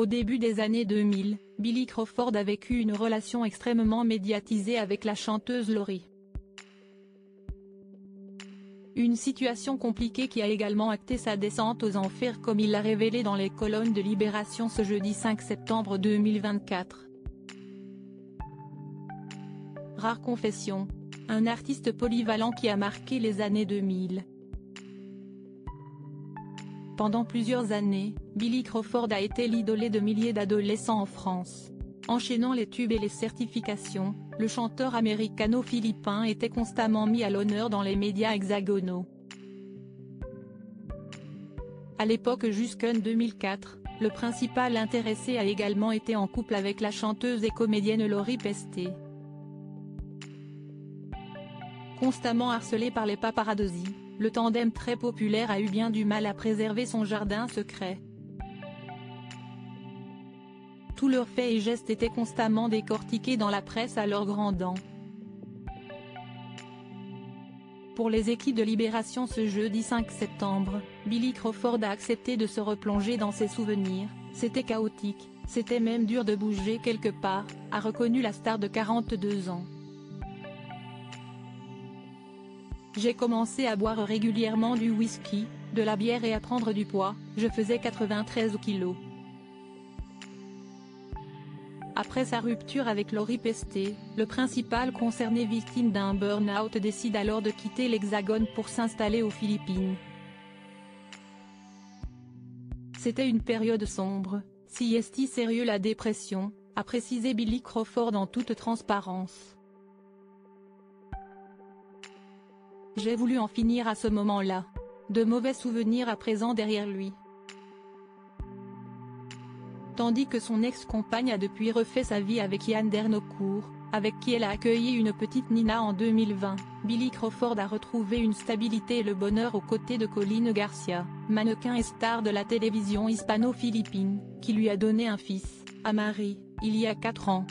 Au début des années 2000, Billy Crawford a vécu une relation extrêmement médiatisée avec la chanteuse Lori. Une situation compliquée qui a également acté sa descente aux enfers comme il l'a révélé dans les colonnes de Libération ce jeudi 5 septembre 2024. Rare confession. Un artiste polyvalent qui a marqué les années 2000. Pendant plusieurs années, Billy Crawford a été l'idolé de milliers d'adolescents en France. Enchaînant les tubes et les certifications, le chanteur américano-philippin était constamment mis à l'honneur dans les médias hexagonaux. À l'époque jusqu'en 2004, le principal intéressé a également été en couple avec la chanteuse et comédienne Lori Pesté. Constamment harcelé par les paparazzi, le tandem très populaire a eu bien du mal à préserver son jardin secret. Tous leurs faits et gestes étaient constamment décortiqués dans la presse à leurs grands dents. Pour les équipes de Libération ce jeudi 5 septembre, Billy Crawford a accepté de se replonger dans ses souvenirs. C'était chaotique, c'était même dur de bouger quelque part, a reconnu la star de 42 ans. J'ai commencé à boire régulièrement du whisky, de la bière et à prendre du poids, je faisais 93 kilos. Après sa rupture avec Lori Pesté, le principal concerné victime d'un burn-out décide alors de quitter l'Hexagone pour s'installer aux Philippines. C'était une période sombre, si est sérieux la dépression, a précisé Billy Crawford en toute transparence. J'ai voulu en finir à ce moment-là. De mauvais souvenirs à présent derrière lui. Tandis que son ex-compagne a depuis refait sa vie avec Yann Dernocourt, avec qui elle a accueilli une petite Nina en 2020, Billy Crawford a retrouvé une stabilité et le bonheur aux côtés de Colin Garcia, mannequin et star de la télévision hispano-philippine, qui lui a donné un fils, Amari, il y a 4 ans.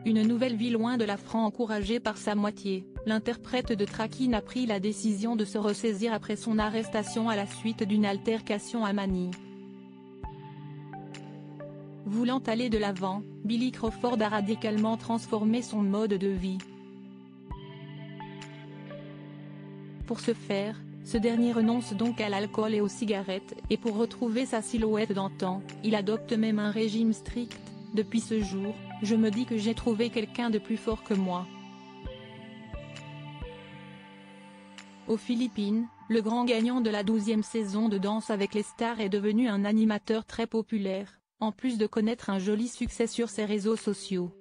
Une nouvelle vie loin de la France encouragée par sa moitié, l'interprète de Trakin a pris la décision de se ressaisir après son arrestation à la suite d'une altercation à Manille. Voulant aller de l'avant, Billy Crawford a radicalement transformé son mode de vie. Pour ce faire, ce dernier renonce donc à l'alcool et aux cigarettes, et pour retrouver sa silhouette d'antan, il adopte même un régime strict. Depuis ce jour, je me dis que j'ai trouvé quelqu'un de plus fort que moi. Aux Philippines, le grand gagnant de la 12e saison de Danse avec les stars est devenu un animateur très populaire, en plus de connaître un joli succès sur ses réseaux sociaux.